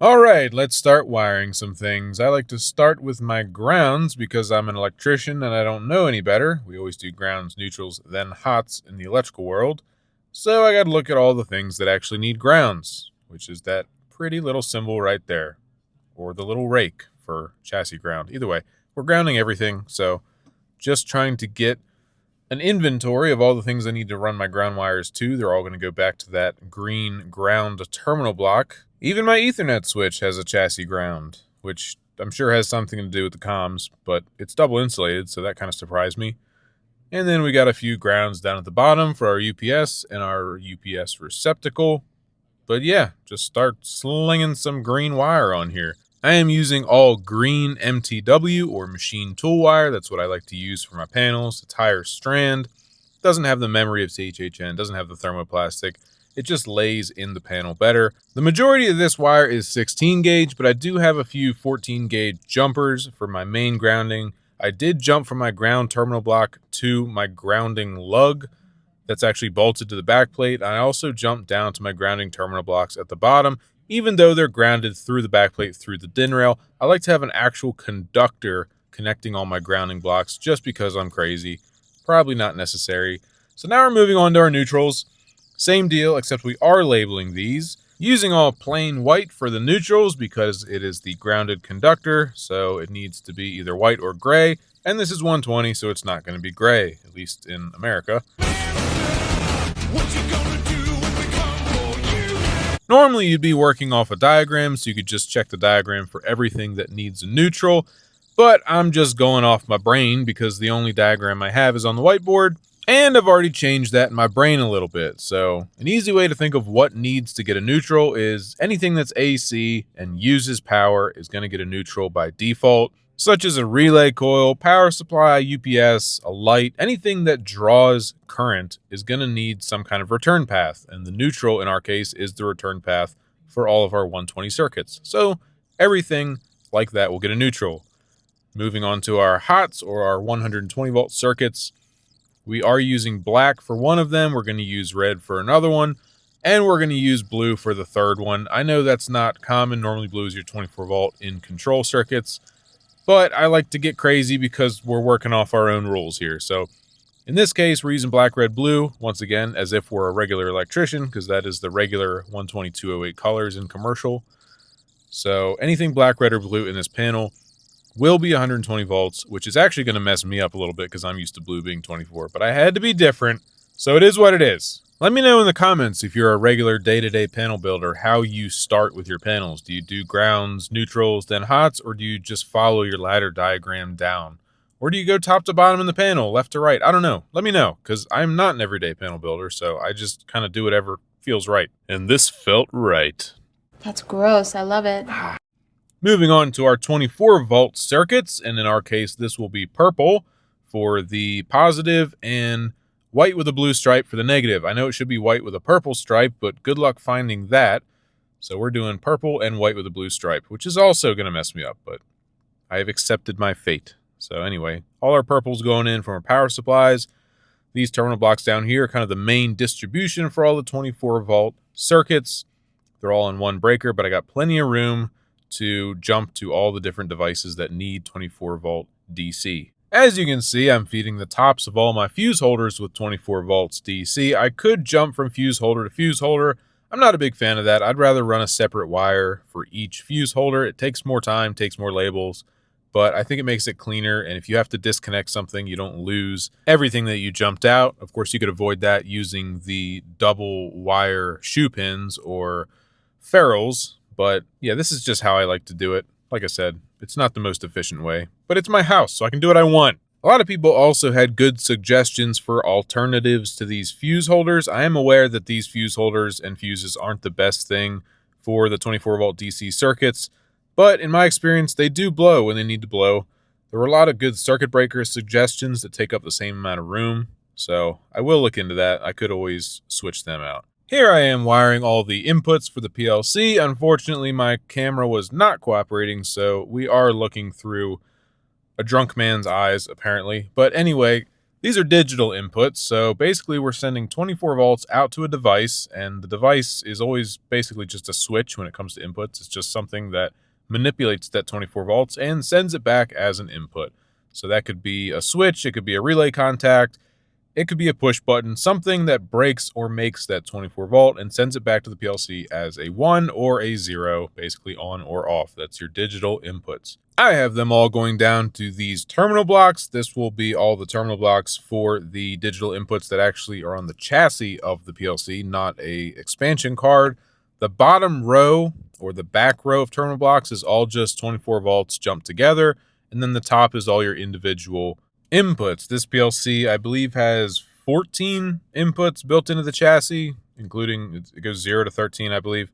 Alright, let's start wiring some things. I like to start with my grounds because I'm an electrician and I don't know any better. We always do grounds, neutrals, then hots in the electrical world. So I gotta look at all the things that actually need grounds, which is that pretty little symbol right there. Or the little rake for chassis ground. Either way, we're grounding everything, so just trying to get an inventory of all the things I need to run my ground wires to. They're all going to go back to that green ground terminal block. Even my Ethernet switch has a chassis ground, which I'm sure has something to do with the comms, but it's double insulated, so that kind of surprised me. And then we got a few grounds down at the bottom for our UPS and our UPS receptacle. But yeah, just start slinging some green wire on here. I am using all green MTW or machine tool wire. That's what I like to use for my panels. It's higher strand. Doesn't have the memory of CHHN, doesn't have the thermoplastic. It just lays in the panel better. The majority of this wire is 16 gauge, but I do have a few 14 gauge jumpers for my main grounding. I did jump from my ground terminal block to my grounding lug that's actually bolted to the back plate. I also jumped down to my grounding terminal blocks at the bottom. Even though they're grounded through the back plate through the DIN rail, I like to have an actual conductor connecting all my grounding blocks just because I'm crazy. Probably not necessary. So now we're moving on to our neutrals. Same deal, except we are labeling these. Using all plain white for the neutrals because it is the grounded conductor, so it needs to be either white or gray. And this is 120, so it's not going to be gray, at least in America. Normally you'd be working off a diagram, so you could just check the diagram for everything that needs a neutral, but I'm just going off my brain because the only diagram I have is on the whiteboard, and I've already changed that in my brain a little bit. So an easy way to think of what needs to get a neutral is anything that's AC and uses power is going to get a neutral by default, such as a relay coil, power supply, UPS, a light. Anything that draws current is going to need some kind of return path, and the neutral in our case is the return path for all of our 120 circuits. So everything like that will get a neutral. Moving on to our hots or our 120 volt circuits, we are using black for one of them, we're going to use red for another one, and we're going to use blue for the third one. I know that's not common. Normally blue is your 24 volt in control circuits, but I like to get crazy because we're working off our own rules here. So in this case, we're using black, red, blue, once again, as if we're a regular electrician, because that is the regular 12208 colors in commercial. So anything black, red, or blue in this panel will be 120 volts, which is actually going to mess me up a little bit because I'm used to blue being 24, but I had to be different, so it is what it is. Let me know in the comments if you're a regular day-to-day panel builder how you start with your panels. Do you do grounds, neutrals, then hots, or do you just follow your ladder diagram down? Or do you go top to bottom in the panel, left to right? I don't know. Let me know, because I'm not an everyday panel builder, so I just kind of do whatever feels right. And this felt right. That's gross. I love it. Moving on to our 24 volt circuits, and in our case, this will be purple for the positive and white with a blue stripe for the negative. I know it should be white with a purple stripe, but good luck finding that. So we're doing purple and white with a blue stripe, which is also going to mess me up, but I have accepted my fate. So anyway, all our purples going in from our power supplies. These terminal blocks down here are kind of the main distribution for all the 24 volt circuits. They're all in one breaker, but I got plenty of room to jump to all the different devices that need 24 volt DC. As you can see, I'm feeding the tops of all my fuse holders with 24 volts DC. I could jump from fuse holder to fuse holder. I'm not a big fan of that. I'd rather run a separate wire for each fuse holder. It takes more time, takes more labels, but I think it makes it cleaner. And if you have to disconnect something, you don't lose everything that you jumped out. Of course, you could avoid that using the double wire shoe pins or ferrules. But yeah, this is just how I like to do it. Like I said, it's not the most efficient way, but it's my house, so I can do what I want. A lot of people also had good suggestions for alternatives to these fuse holders. I am aware that these fuse holders and fuses aren't the best thing for the 24 volt DC circuits, but in my experience, they do blow when they need to blow. There were a lot of good circuit breaker suggestions that take up the same amount of room, so I will look into that. I could always switch them out. Here I am wiring all the inputs for the PLC. Unfortunately, my camera was not cooperating, so we are looking through a drunk man's eyes, apparently. But anyway, These are digital inputs, so basically we're sending 24 volts out to a device, and the device is always basically just a switch when it comes to inputs. It's just something that manipulates that 24 volts and sends it back as an input. So that could be a switch, it could be a relay contact, it could be a push button, something that breaks or makes that 24 volt and sends it back to the PLC as a 1 or a 0, basically on or off. That's your digital inputs. I have them all going down to these terminal blocks. This will be all the terminal blocks for the digital inputs that actually are on the chassis of the PLC, not a expansion card. The bottom row or the back row of terminal blocks is all just 24 volts jumped together, and then the top is all your individual inputs. This PLC, I believe, has 14 inputs built into the chassis, including it goes 0 to 13, I believe.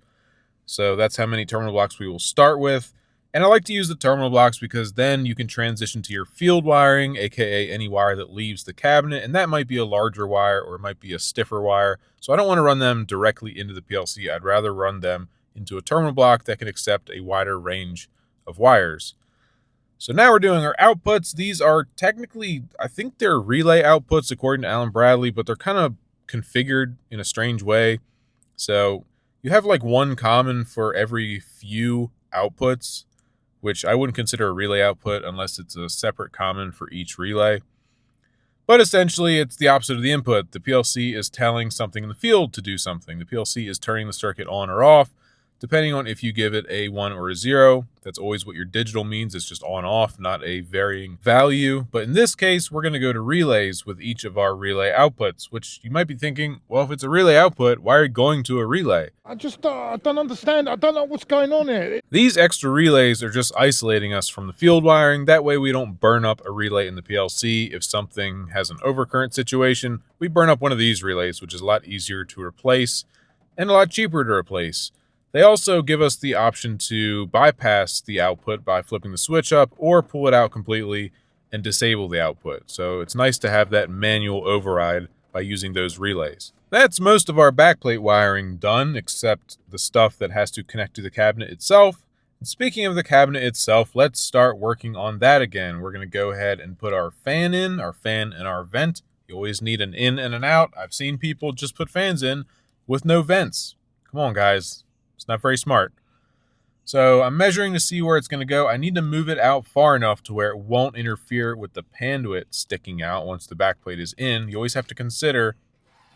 So that's how many terminal blocks we will start with. And I like to use the terminal blocks because then you can transition to your field wiring, aka any wire that leaves the cabinet, and that might be a larger wire or it might be a stiffer wire. So I don't want to run them directly into the PLC. I'd rather run them into a terminal block that can accept a wider range of wires. So now we're doing our outputs. These are technically, I think they're relay outputs according to Alan Bradley, but they're kind of configured in a strange way. So you have like one common for every few outputs, which I wouldn't consider a relay output unless it's a separate common for each relay. But essentially, it's the opposite of the input. The PLC is telling something in the field to do something. The PLC is turning the circuit on or off, depending on if you give it a 1 or a 0. That's always what your digital means. It's just on-off, not a varying value. But in this case, we're going to go to relays with each of our relay outputs, which you might be thinking, well, if it's a relay output, why are you going to a relay? I don't understand. I don't know what's going on here. These extra relays are just isolating us from the field wiring. That way we don't burn up a relay in the PLC. If something has an overcurrent situation, we burn up one of these relays, which is a lot easier to replace and a lot cheaper to replace. They also give us the option to bypass the output by flipping the switch up or pull it out completely and disable the output. So it's nice to have that manual override by using those relays. That's most of our backplate wiring done, except the stuff that has to connect to the cabinet itself. And speaking of the cabinet itself, let's start working on that again. We're going to go ahead and put our fan in, our fan and our vent. You always need an in and an out. I've seen people just put fans in with no vents. Come on, guys. It's not very smart. So I'm measuring to see where it's going to go. I need to move it out far enough to where it won't interfere with the conduit sticking out once the backplate is in. You always have to consider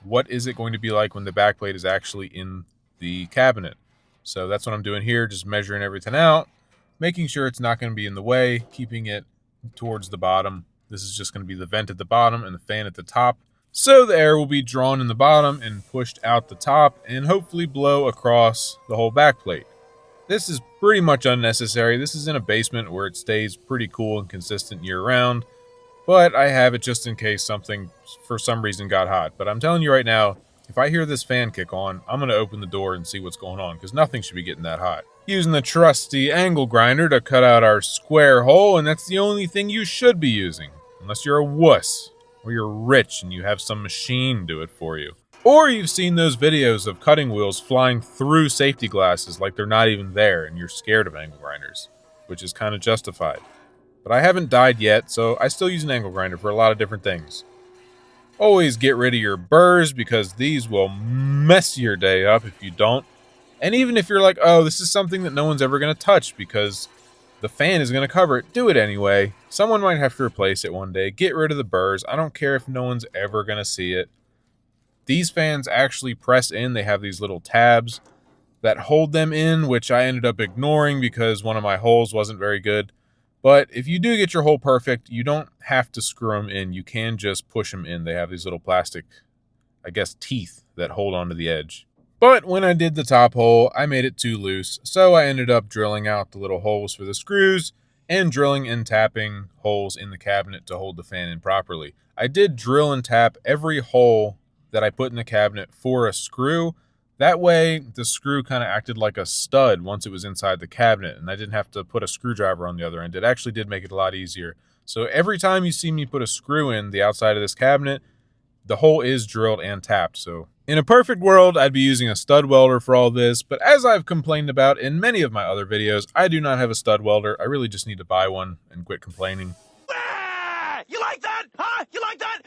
what is it going to be like when the backplate is actually in the cabinet. So that's what I'm doing here, just measuring everything out, making sure it's not going to be in the way, keeping it towards the bottom. This is just going to be the vent at the bottom and the fan at the top. So the air will be drawn in the bottom and pushed out the top and hopefully blow across the whole backplate. This is pretty much unnecessary. This is in a basement where it stays pretty cool and consistent year round, but I have it just in case something for some reason got hot. But I'm telling you right now, if I hear this fan kick on, I'm going to open the door and see what's going on because nothing should be getting that hot. Using the trusty angle grinder to cut out our square hole, and that's the only thing you should be using, unless you're a wuss. Or you're rich and you have some machine do it for you. Or you've seen those videos of cutting wheels flying through safety glasses like they're not even there and you're scared of angle grinders, which is kind of justified. But I haven't died yet, so I still use an angle grinder for a lot of different things. Always get rid of your burrs because these will mess your day up if you don't. And even if you're like, oh, this is something that no one's ever going to touch because the fan is going to cover it, do it anyway. Someone might have to replace it one day. Get rid of the burrs. I don't care if no one's ever going to see it. These fans actually press in. They have these little tabs that hold them in, which I ended up ignoring because one of my holes wasn't very good. But if you do get your hole perfect, you don't have to screw them in. You can just push them in. They have these little plastic, I guess, teeth that hold onto the edge. But when I did the top hole, I made it too loose, so I ended up drilling out the little holes for the screws and drilling and tapping holes in the cabinet to hold the fan in properly. I did drill and tap every hole that I put in the cabinet for a screw. That way, the screw kind of acted like a stud once it was inside the cabinet, and I didn't have to put a screwdriver on the other end. It actually did make it a lot easier. So every time you see me put a screw in the outside of this cabinet, the hole is drilled and tapped. So in a perfect world, I'd be using a stud welder for all this, but as I've complained about in many of my other videos, I do not have a stud welder. I really just need to buy one and quit complaining. You like that? Huh? You like that?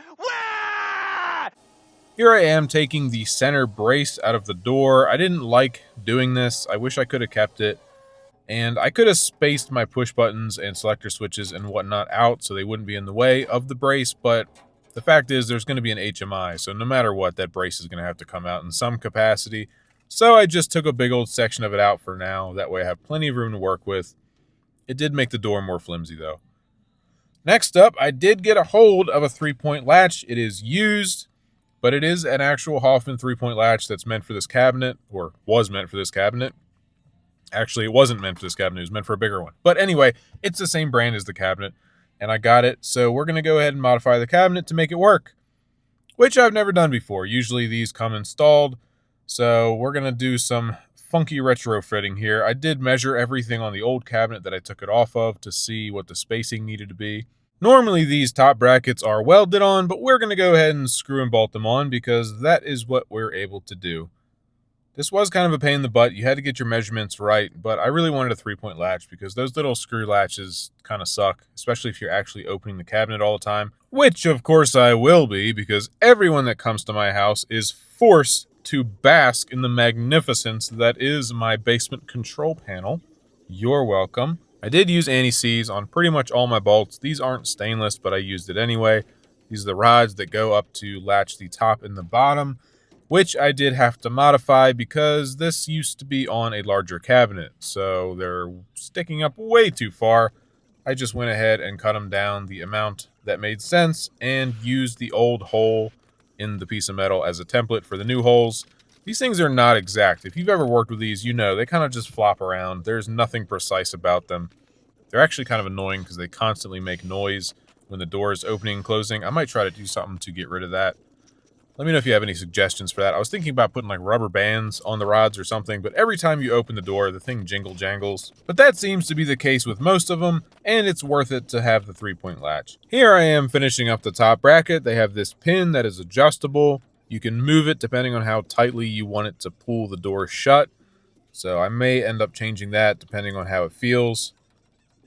Here I am taking the center brace out of the door. I didn't like doing this. I wish I could have kept it. And I could have spaced my push buttons and selector switches and whatnot out so they wouldn't be in the way of the brace, but the fact is there's going to be an HMI, so no matter what, that brace is going to have to come out in some capacity. So I just took a big old section of it out for now. That way I have plenty of room to work with. It did make the door more flimsy, though. Next up, I did get a hold of a 3-point latch. It is used, but it is an actual Hoffman 3-point latch that's meant for this cabinet, or was meant for this cabinet. Actually, it wasn't meant for this cabinet. It was meant for a bigger one. But anyway, it's the same brand as the cabinet, and I got it. So we're going to go ahead and modify the cabinet to make it work, which I've never done before. Usually these come installed, so we're going to do some funky retrofitting here. I did measure everything on the old cabinet that I took it off of to see what the spacing needed to be. Normally these top brackets are welded on, but we're going to go ahead and screw and bolt them on because that is what we're able to do. This was kind of a pain in the butt. You had to get your measurements right, but I really wanted a 3-point latch because those little screw latches kind of suck, especially if you're actually opening the cabinet all the time, which of course I will be because everyone that comes to my house is forced to bask in the magnificence that is my basement control panel. You're welcome. I did use anti-seize on pretty much all my bolts. These aren't stainless, but I used it anyway. These are the rods that go up to latch the top and the bottom, which I did have to modify because this used to be on a larger cabinet, so they're sticking up way too far. I just went ahead and cut them down the amount that made sense and used the old hole in the piece of metal as a template for the new holes. These things are not exact. If you've ever worked with these, you know they kind of just flop around. There's nothing precise about them. They're actually kind of annoying because they constantly make noise when the door is opening and closing. I might try to do something to get rid of that. Let me know if you have any suggestions for that. I was thinking about putting like rubber bands on the rods or something, but every time you open the door, the thing jingle jangles. But that seems to be the case with most of them, and it's worth it to have the 3-point latch. Here I am finishing up the top bracket. They have this pin that is adjustable. You can move it depending on how tightly you want it to pull the door shut. So I may end up changing that depending on how it feels,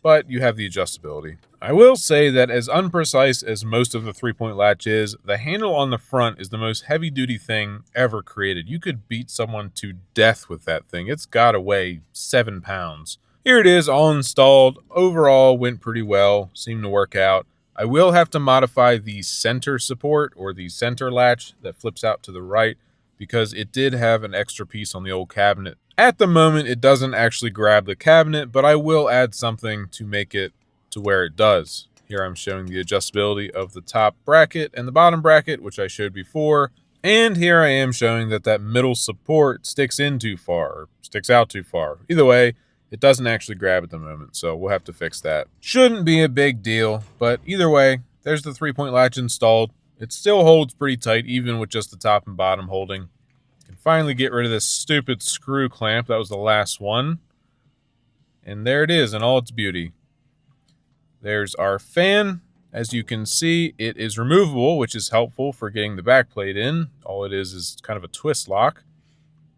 but you have the adjustability. I will say that as unprecise as most of the 3-point latch is, the handle on the front is the most heavy-duty thing ever created. You could beat someone to death with that thing. It's gotta weigh 7 pounds. Here it is, all installed. Overall, went pretty well. Seemed to work out. I will have to modify the center support, or the center latch that flips out to the right, because it did have an extra piece on the old cabinet. At the moment, it doesn't actually grab the cabinet, but I will add something to make it to where it does. Here I'm showing the adjustability of the top bracket and the bottom bracket, which I showed before. And here I am showing that that middle support sticks in too far, or sticks out too far. Either way, it doesn't actually grab at the moment, so we'll have to fix that. Shouldn't be a big deal, but either way, there's the 3-point latch installed. It still holds pretty tight, even with just the top and bottom holding. Can finally get rid of this stupid screw clamp. That was the last one. And there it is in all its beauty. There's our fan. As you can see, it is removable, which is helpful for getting the backplate in. All it is kind of a twist lock.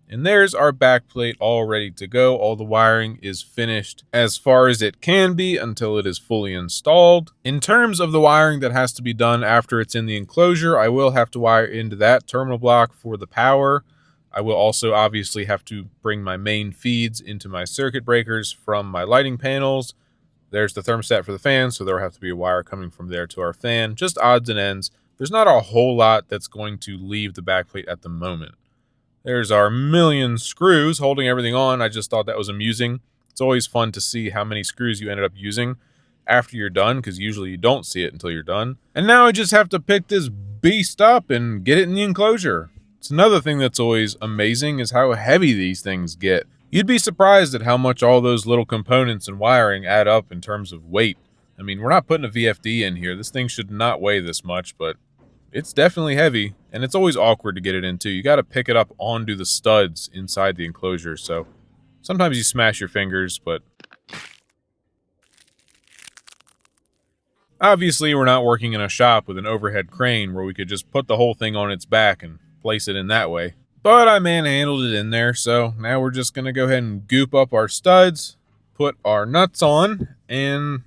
And there's our backplate all ready to go. All the wiring is finished as far as it can be until it is fully installed. In terms of the wiring that has to be done after it's in the enclosure, I will have to wire into that terminal block for the power. I will also obviously have to bring my main feeds into my circuit breakers from my lighting panels. There's the thermostat for the fan, so there'll have to be a wire coming from there to our fan. Just odds and ends. There's not a whole lot that's going to leave the backplate at the moment. There's our million screws holding everything on. I just thought that was amusing. It's always fun to see how many screws you ended up using after you're done, because usually you don't see it until you're done. And now I just have to pick this beast up and get it in the enclosure. It's another thing that's always amazing is how heavy these things get. You'd be surprised at how much all those little components and wiring add up in terms of weight. I mean, we're not putting a VFD in here. This thing should not weigh this much, but it's definitely heavy, and it's always awkward to get it into. You got to pick it up onto the studs inside the enclosure, so sometimes you smash your fingers, but obviously we're not working in a shop with an overhead crane where we could just put the whole thing on its back and place it in that way. But I manhandled it in there, so now we're just going to go ahead and goop up our studs, put our nuts on, and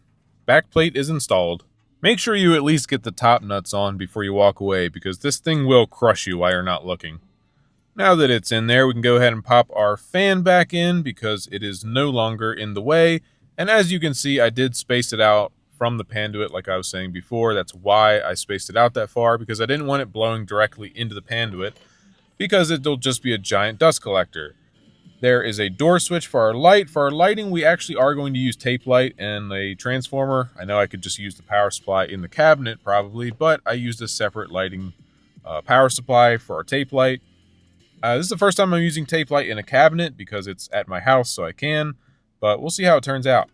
backplate is installed. Make sure you at least get the top nuts on before you walk away, because this thing will crush you while you're not looking. Now that it's in there, we can go ahead and pop our fan back in because it is no longer in the way. And as you can see, I did space it out from the panduit like I was saying before. That's why I spaced it out that far, because I didn't want it blowing directly into the panduit, because it'll just be a giant dust collector. There is a door switch for our light. For our lighting, we actually are going to use tape light and a transformer. I know I could just use the power supply in the cabinet probably, but I used a separate lighting power supply for our tape light. This is the first time I'm using tape light in a cabinet because it's at my house, so I can, but we'll see how it turns out.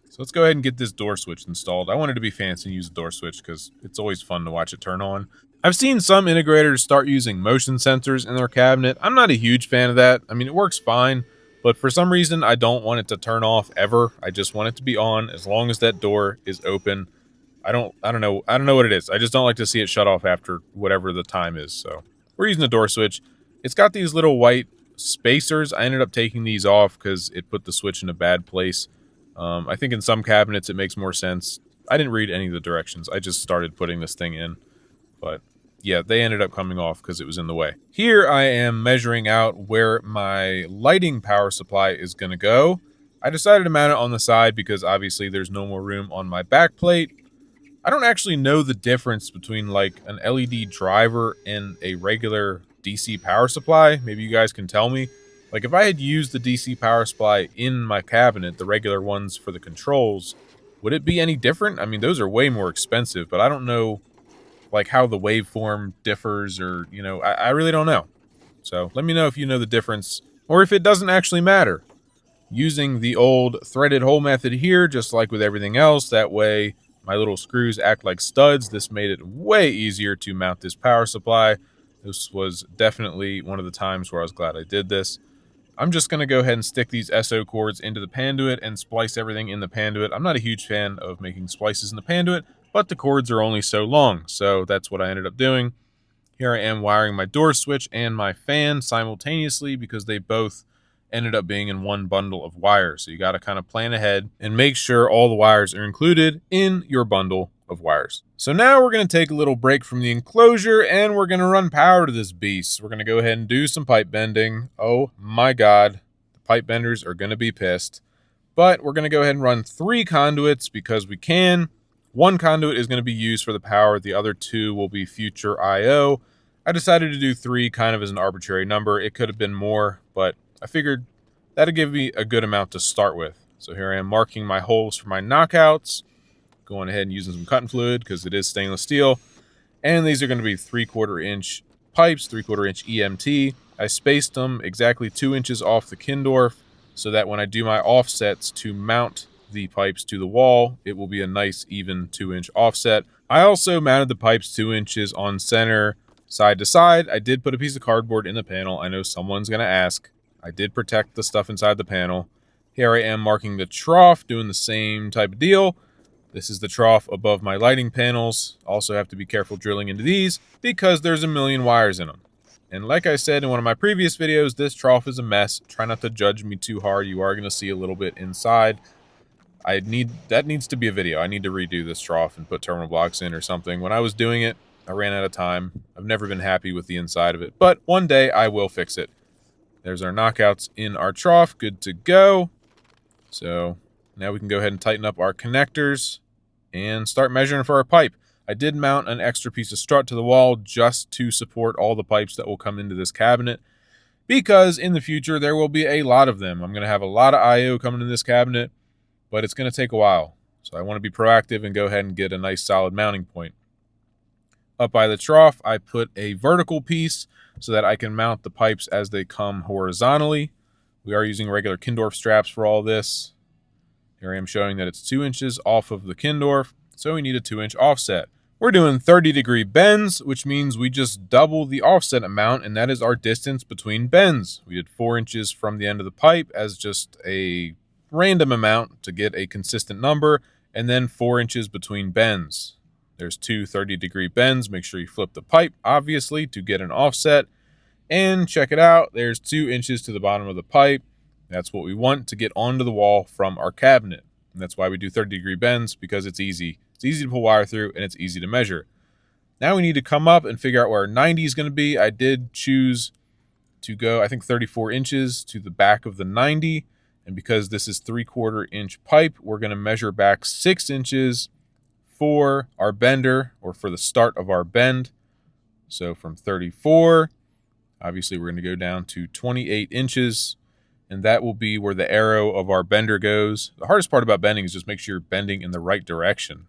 So let's go ahead and get this door switch installed. I wanted to be fancy and use a door switch because it's always fun to watch it turn on. I've seen some integrators start using motion sensors in their cabinet. I'm not a huge fan of that. I mean, it works fine, but for some reason, I don't want it to turn off ever. I just want it to be on as long as that door is open. I don't know what it is. I just don't like to see it shut off after whatever the time is. So we're using a door switch. It's got these little white spacers. I ended up taking these off because it put the switch in a bad place. I think in some cabinets it makes more sense. I didn't read any of the directions. I just started putting this thing in. But yeah, they ended up coming off because it was in the way. Here I am measuring out where my lighting power supply is going to go. I decided to mount it on the side because obviously there's no more room on my back plate. I don't actually know the difference between like an LED driver and a regular DC power supply. Maybe you guys can tell me. Like if I had used the DC power supply in my cabinet, the regular ones for the controls, would it be any different? I mean, those are way more expensive, but I don't know like how the waveform differs, or, you know, I really don't know. So let me know if you know the difference, or if it doesn't actually matter. Using the old threaded hole method here, just like with everything else, that way my little screws act like studs. This made it way easier to mount this power supply. This was definitely one of the times where I was glad I did this. I'm just going to go ahead and stick these SO cords into the panduit and splice everything in the panduit. I'm not a huge fan of making splices in the panduit, but the cords are only so long, so that's what I ended up doing. Here I am wiring my door switch and my fan simultaneously because they both ended up being in one bundle of wires. So you got to kind of plan ahead and make sure all the wires are included in your bundle of wires. So now we're going to take a little break from the enclosure and we're going to run power to this beast. We're going to go ahead and do some pipe bending. Oh my God, the pipe benders are going to be pissed. But we're going to go ahead and run 3 conduits because we can. 1 conduit is going to be used for the power. The other 2 will be future I/O. I decided to do 3 kind of as an arbitrary number. It could have been more, but I figured that'd give me a good amount to start with. So here I am marking my holes for my knockouts. Going ahead and using some cutting fluid because it is stainless steel. And these are going to be 3/4 inch pipes, 3/4 inch EMT. I spaced them exactly 2 inches off the Kindorf so that when I do my offsets to mount the pipes to the wall, it will be a nice even 2-inch offset. I also mounted the pipes 2 inches on center, side to side. I did put a piece of cardboard in the panel. I know someone's going to ask. I did protect the stuff inside the panel. Here I am marking the trough, doing the same type of deal. This is the trough above my lighting panels. Also have to be careful drilling into these because there's a million wires in them. And like I said in one of my previous videos, this trough is a mess. Try not to judge me too hard. You are going to see a little bit inside. That needs to be a video. I need to redo this trough and put terminal blocks in or something. When I was doing it, I ran out of time. I've never been happy with the inside of it, but one day I will fix it. There's our knockouts in our trough. Good to go. So now we can go ahead and tighten up our connectors and start measuring for our pipe. I did mount an extra piece of strut to the wall just to support all the pipes that will come into this cabinet, because in the future there will be a lot of them. I'm going to have a lot of I/O coming in this cabinet, but it's going to take a while. So I want to be proactive and go ahead and get a nice solid mounting point. Up by the trough, I put a vertical piece so that I can mount the pipes as they come horizontally. We are using regular Kindorf straps for all this. Here I am showing that it's 2 inches off of the Kindorf, so we need a 2-inch offset. We're doing 30-degree bends, which means we just double the offset amount, and that is our distance between bends. We did 4 inches from the end of the pipe as just a random amount to get a consistent number, and then 4 inches between bends. There's 2 30-degree bends. Make sure you flip the pipe, obviously, to get an offset. And check it out. There's 2 inches to the bottom of the pipe. That's what we want to get onto the wall from our cabinet. And that's why we do 30-degree bends, because it's easy. It's easy to pull wire through, and it's easy to measure. Now we need to come up and figure out where our 90 is going to be. I did choose to go, I think, 34 inches to the back of the 90. And because this is 3/4 inch pipe, we're going to measure back 6 inches for our bender, or for the start of our bend. So from 34, obviously we're going to go down to 28 inches. And that will be where the arrow of our bender goes. The hardest part about bending is just make sure you're bending in the right direction.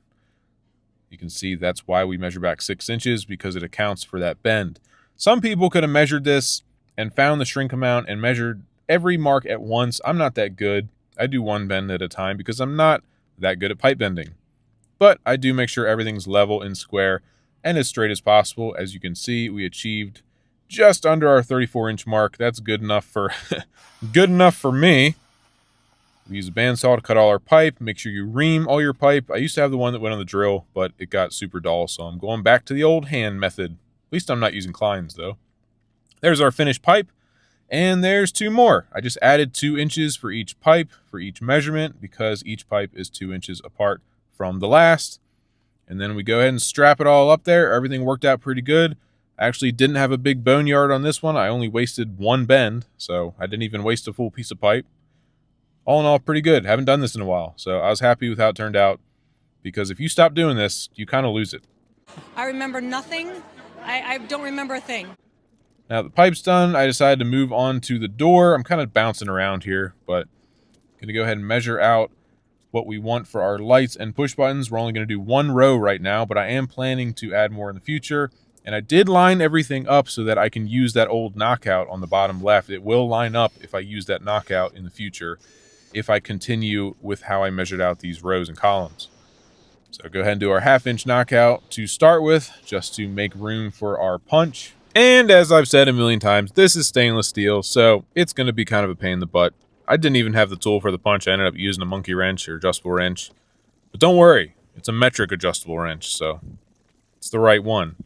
You can see that's why we measure back 6 inches, because it accounts for that bend. Some people could have measured this and found the shrink amount and measured every mark at once. I'm not that good. I do one bend at a time because I'm not that good at pipe bending. But I do make sure everything's level and square and as straight as possible. As you can see, we achieved just under our 34-inch mark. That's good enough for good enough for me. We use a bandsaw to cut all our pipe. Make sure you ream all your pipe. I used to have the one that went on the drill, but it got super dull, so I'm going back to the old hand method. At least I'm not using Kleins, though. There's our finished pipe, and there's 2 more. I just added 2 inches for each pipe, for each measurement, because each pipe is 2 inches apart from the last. And then we go ahead and strap it all up there. Everything worked out pretty good. I actually didn't have a big boneyard on this one. I only wasted 1 bend, so I didn't even waste a full piece of pipe. All in all, pretty good. Haven't done this in a while, so I was happy with how it turned out, because if you stop doing this, you kind of lose it. I remember nothing. I don't remember a thing. Now the pipe's done, I decided to move on to the door. I'm kind of bouncing around here, but I'm going to go ahead and measure out what we want for our lights and push buttons. We're only going to do 1 row right now, but I am planning to add more in the future. And I did line everything up so that I can use that old knockout on the bottom left. It will line up if I use that knockout in the future, if I continue with how I measured out these rows and columns. So go ahead and do our 1/2 inch knockout to start with, just to make room for our punch. And as I've said a million times, this is stainless steel, so it's going to be kind of a pain in the butt. I didn't even have the tool for the punch. I ended up using a monkey wrench or adjustable wrench. But don't worry, it's a metric adjustable wrench, so it's the right one.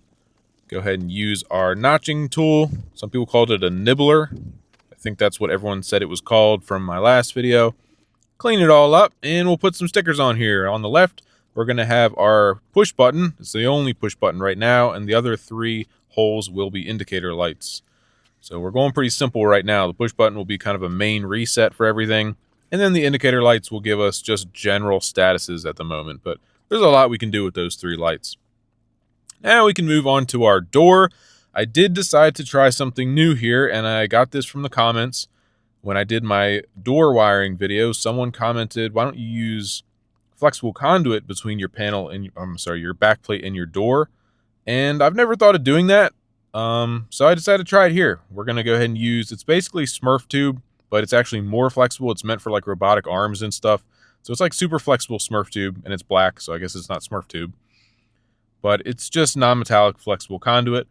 Go ahead and use our notching tool. Some people called it a nibbler. I think that's what everyone said it was called from my last video. Clean it all up, and we'll put some stickers on here. On the left, we're going to have our push button. It's the only push button right now, and the other 3 holes will be indicator lights. So we're going pretty simple right now. The push button will be kind of a main reset for everything, and then the indicator lights will give us just general statuses at the moment, but there's a lot we can do with those 3 lights. Now we can move on to our door. I did decide to try something new here, and I got this from the comments. When I did my door wiring video, someone commented, why don't you use flexible conduit between your panel and your backplate and your door? And I've never thought of doing that. So I decided to try it here. We're going to go ahead and use, it's basically Smurf tube, but it's actually more flexible. It's meant for like robotic arms and stuff. So it's like super flexible Smurf tube, and it's black, so I guess it's not Smurf tube. But it's just non-metallic flexible conduit.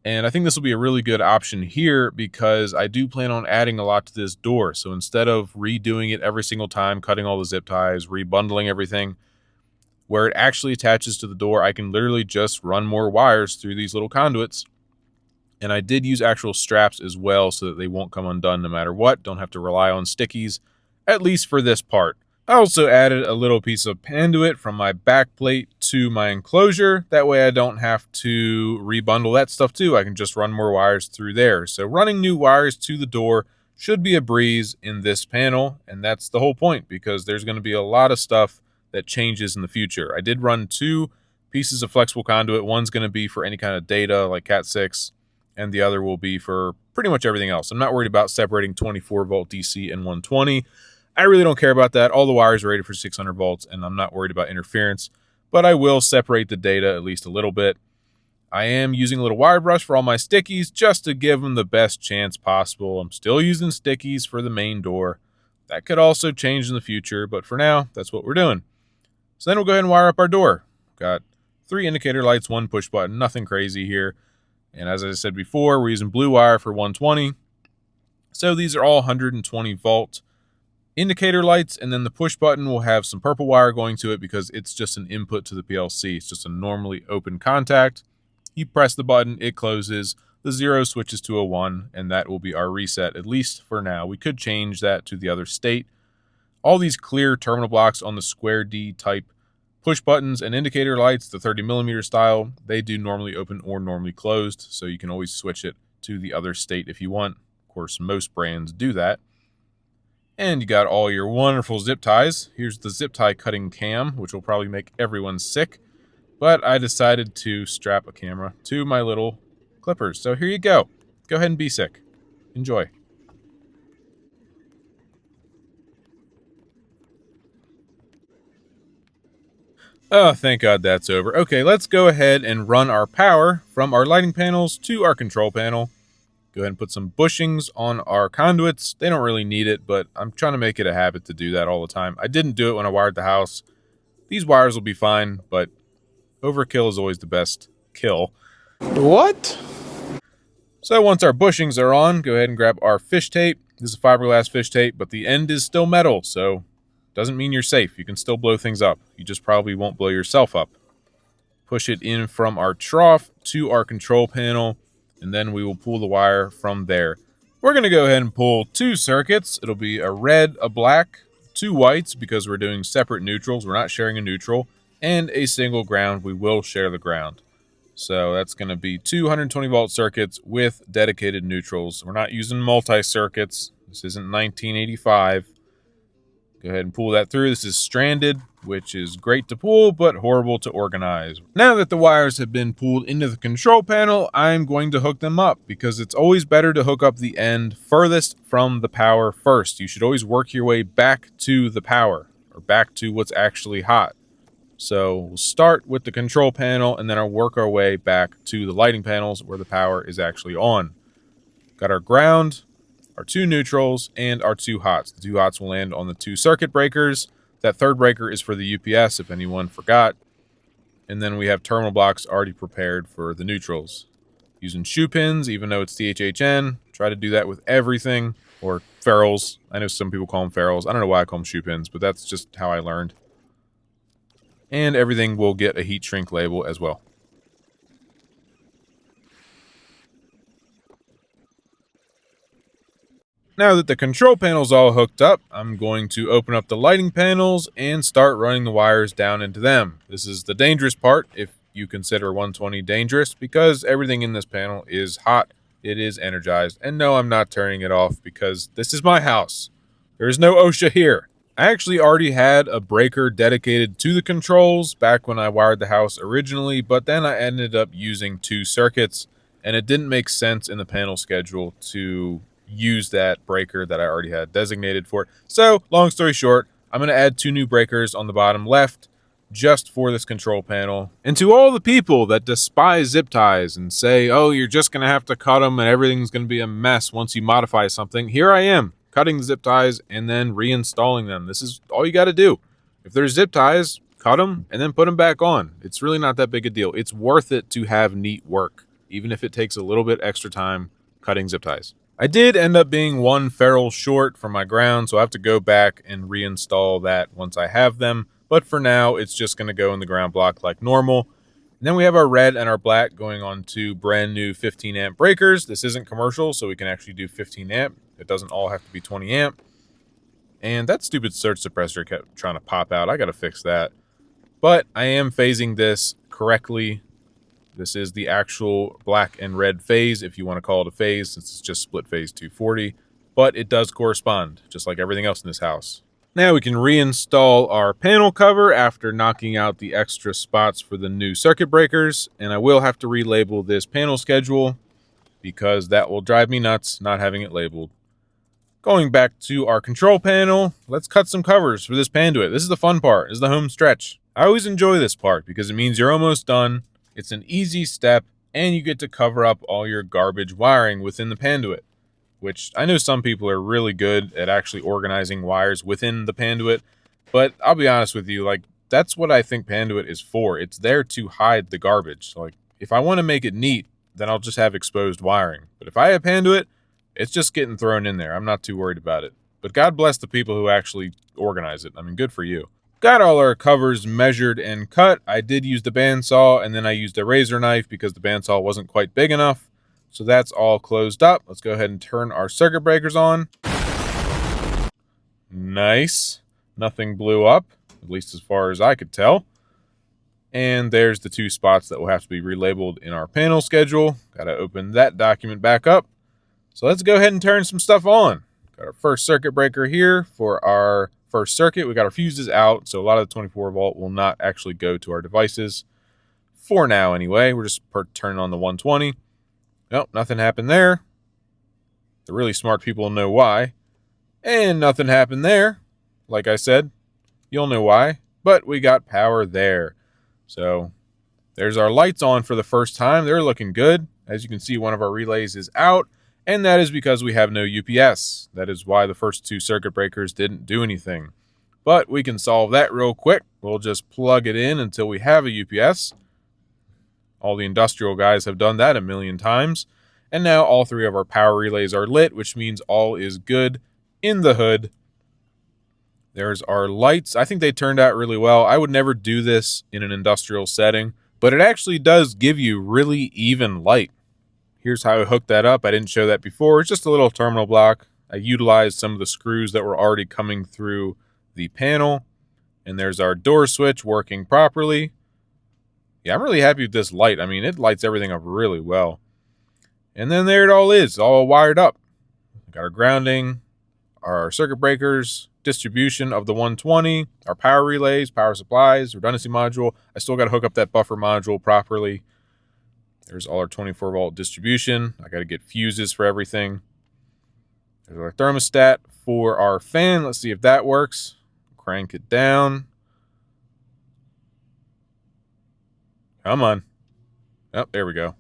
And I think this will be a really good option here, because I do plan on adding a lot to this door. So instead of redoing it every single time, cutting all the zip ties, rebundling everything, where it actually attaches to the door, I can literally just run more wires through these little conduits. And I did use actual straps as well, so that they won't come undone no matter what. Don't have to rely on stickies, at least for this part. I also added a little piece of panduit from my back plate to my enclosure. That way I don't have to rebundle that stuff too. I can just run more wires through there. So running new wires to the door should be a breeze in this panel. And that's the whole point, because there's going to be a lot of stuff that changes in the future. I did run 2 pieces of flexible conduit. One's going to be for any kind of data like Cat6, and the other will be for pretty much everything else. I'm not worried about separating 24 volt DC and 120. I really don't care about that. All the wires are rated for 600 volts, and I'm not worried about interference, but I will separate the data at least a little bit. I am using a little wire brush for all my stickies, just to give them the best chance possible. I'm still using stickies for the main door. That could also change in the future, but for now, that's what we're doing. So then we'll go ahead and wire up our door. Got 3 indicator lights, 1 push button, nothing crazy here. And as I said before, we're using blue wire for 120. So these are all 120 volt indicator lights, and then the push button will have some purple wire going to it because it's just an input to the PLC. It's just a normally open contact. You press the button, it closes, the 0 switches to a 1, and that will be our reset, at least for now. We could change that to the other state. All these clear terminal blocks on the square D type push buttons and indicator lights, the 30mm style, they do normally open or normally closed, so you can always switch it to the other state if you want. Of course, most brands do that. And you got all your wonderful zip ties. Here's the zip tie cutting cam, which will probably make everyone sick, but I decided to strap a camera to my little clippers. So here you go. Go ahead and be sick. Enjoy. Oh, thank God that's over. Okay, let's go ahead and run our power from our lighting panels to our control panel. Go ahead and put some bushings on our conduits. They don't really need it, but I'm trying to make it a habit to do that all the time. I didn't do it when I wired the house. These wires will be fine, but overkill is always the best kill. What? So once our bushings are on, go ahead and grab our fish tape. This is fiberglass fish tape, but the end is still metal, so doesn't mean you're safe. You can still blow things up. You just probably won't blow yourself up. Push it in from our trough to our control panel, and then we will pull the wire from there. We're going to go ahead and pull 2 circuits. It'll be a red, a black, 2 whites because we're doing separate neutrals. We're not sharing a neutral, and a single ground. We will share the ground. So that's going to be 220-volt circuits with dedicated neutrals. We're not using multi-circuits. This isn't 1985. Go ahead and pull that through. This is stranded, which is great to pull, but horrible to organize. Now that the wires have been pulled into the control panel, I'm going to hook them up because it's always better to hook up the end furthest from the power first. You should always work your way back to the power, or back to what's actually hot. So we'll start with the control panel, and then I'll work our way back to the lighting panels where the power is actually on. Got our ground, our 2 neutrals, and our 2 hots. The 2 hots will land on the 2 circuit breakers. That 3rd breaker is for the UPS, if anyone forgot. And then we have terminal blocks already prepared for the neutrals. Using shoe pins, even though it's THHN. Try to do that with everything. Or ferrules. I know some people call them ferrules. I don't know why I call them shoe pins, but that's just how I learned. And everything will get a heat shrink label as well. Now that the control panel's all hooked up, I'm going to open up the lighting panels and start running the wires down into them. This is the dangerous part, if you consider 120 dangerous, because everything in this panel is hot, it is energized, and no, I'm not turning it off because this is my house. There is no OSHA here. I actually already had a breaker dedicated to the controls back when I wired the house originally, but then I ended up using 2 circuits, and it didn't make sense in the panel schedule to use that breaker that I already had designated for it. So, long story short, I'm going to add 2 new breakers on the bottom left just for this control panel. And to all the people that despise zip ties and say, oh, you're just going to have to cut them and everything's going to be a mess once you modify something, here I am, cutting the zip ties and then reinstalling them. This is all you got to do. If there's zip ties, cut them and then put them back on. It's really not that big a deal. It's worth it to have neat work, even if it takes a little bit extra time cutting zip ties. I did end up being 1 ferrule short for my ground, so I have to go back and reinstall that once I have them. But for now, it's just going to go in the ground block like normal. And then we have our red and our black going on to brand new 15 amp breakers. This isn't commercial, so we can actually do 15 amp. It doesn't all have to be 20 amp. And that stupid surge suppressor kept trying to pop out. I got to fix that. But I am phasing this correctly. This is the actual black and red phase, if you want to call it a phase, since it's just split phase 240. But it does correspond, just like everything else in this house. Now we can reinstall our panel cover after knocking out the extra spots for the new circuit breakers. And I will have to relabel this panel schedule because that will drive me nuts not having it labeled. Going back to our control panel, let's cut some covers for this panduit. This is the fun part, this is the home stretch. I always enjoy this part because it means you're almost done. It's an easy step, and you get to cover up all your garbage wiring within the panduit, which I know some people are really good at actually organizing wires within the panduit, but I'll be honest with you, like, that's what I think panduit is for. It's there to hide the garbage. Like, if I want to make it neat, then I'll just have exposed wiring. But if I have panduit, it's just getting thrown in there. I'm not too worried about it. But God bless the people who actually organize it. I mean, good for you. Got all our covers measured and cut. I did use the bandsaw, and then I used a razor knife because the bandsaw wasn't quite big enough. So that's all closed up. Let's go ahead and turn our circuit breakers on. Nice. Nothing blew up, at least as far as I could tell. And there's the 2 spots that will have to be relabeled in our panel schedule. Got to open that document back up. So let's go ahead and turn some stuff on. Got our first circuit breaker here for our first circuit. We got our fuses out, so a lot of the 24 volt will not actually go to our devices. For now anyway, we're just turning on the 120. Nope, nothing happened there. The really smart people know why. And nothing happened there. Like I said, you'll know why. But we got power there. So there's our lights on for the first time. They're looking good. As you can see, one of our relays is out. And that is because we have no UPS. That is why the first 2 circuit breakers didn't do anything. But we can solve that real quick. We'll just plug it in until we have a UPS. All the industrial guys have done that a million times. And now all 3 of our power relays are lit, which means all is good in the hood. There's our lights. I think they turned out really well. I would never do this in an industrial setting, but it actually does give you really even light. Here's how I hooked that up. I didn't show that before. It's just a little terminal block. I utilized some of the screws that were already coming through the panel. And there's our door switch working properly. Yeah, I'm really happy with this light. I mean, it lights everything up really well. And then there it all is, all wired up. Got our grounding, our circuit breakers, distribution of the 120, our power relays, power supplies, redundancy module. I still got to hook up that buffer module properly. There's all our 24 volt distribution. I got to get fuses for everything. There's our thermostat for our fan. Let's see if that works. Crank it down. Come on. Oh, there we go.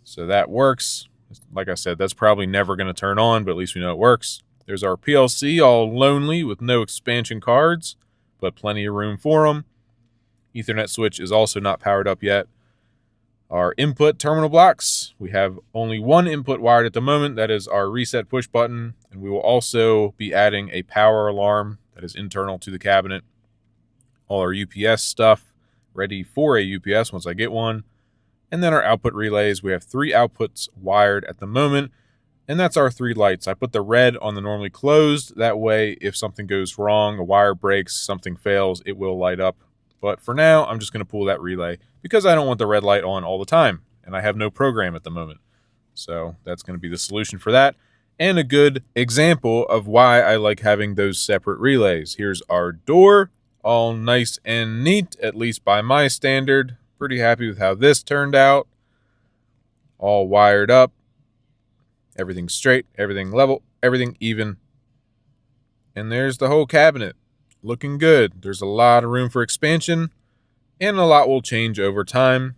So that works. Like I said, that's probably never going to turn on, but at least we know it works. There's our PLC, all lonely with no expansion cards, but plenty of room for them. Ethernet switch is also not powered up yet. Our input terminal blocks, we have only 1 input wired at the moment. That is our reset push button. And we will also be adding a power alarm that is internal to the cabinet. All our UPS stuff ready for a UPS once I get one. And then our output relays, we have 3 outputs wired at the moment. And that's our 3 lights. I put the red on the normally closed. That way, if something goes wrong, a wire breaks, something fails, it will light up. But for now, I'm just going to pull that relay because I don't want the red light on all the time. And I have no program at the moment. So that's going to be the solution for that. And a good example of why I like having those separate relays. Here's our door, all nice and neat, at least by my standard. Pretty happy with how this turned out. All wired up. Everything straight, everything level, everything even. And there's the whole cabinet. Looking good. There's a lot of room for expansion, and a lot will change over time.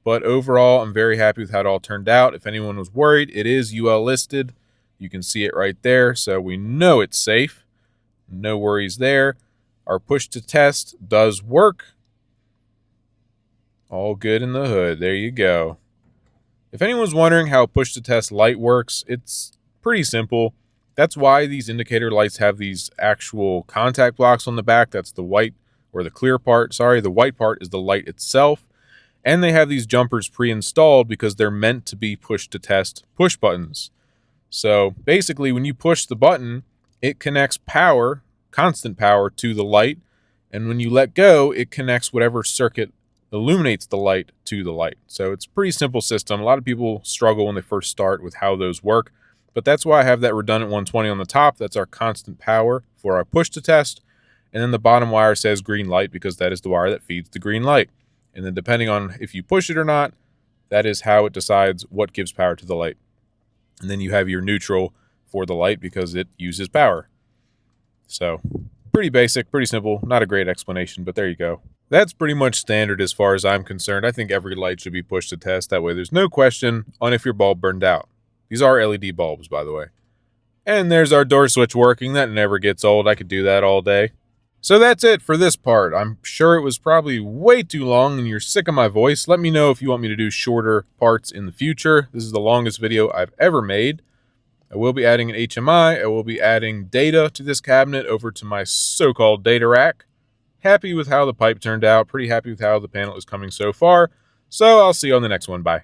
But overall, I'm very happy with how it all turned out. If anyone was worried, it is UL listed. You can see it right there, so we know it's safe. No worries there. Our push to test does work. All good in the hood. There you go. If anyone's wondering how push to test light works, it's pretty simple. That's why these indicator lights have these actual contact blocks on the back. That's the white, or the clear part. Sorry, the white part is the light itself. And they have these jumpers pre-installed because they're meant to be push to test push buttons. So basically, when you push the button, it connects power, constant power, to the light. And when you let go, it connects whatever circuit illuminates the light to the light. So it's a pretty simple system. A lot of people struggle when they first start with how those work. But that's why I have that redundant 120 on the top. That's our constant power for our push to test. And then the bottom wire says green light because that is the wire that feeds the green light. And then depending on if you push it or not, that is how it decides what gives power to the light. And then you have your neutral for the light because it uses power. So pretty basic, pretty simple. Not a great explanation, but there you go. That's pretty much standard as far as I'm concerned. I think every light should be pushed to test. That way there's no question on if your bulb burned out. These are LED bulbs, by the way. And there's our door switch working. That never gets old. I could do that all day. So that's it for this part. I'm sure it was probably way too long and you're sick of my voice. Let me know if you want me to do shorter parts in the future. This is the longest video I've ever made. I will be adding an HMI. I will be adding data to this cabinet over to my so-called data rack. Happy with how the pipe turned out. Pretty happy with how the panel is coming so far. So I'll see you on the next one. Bye.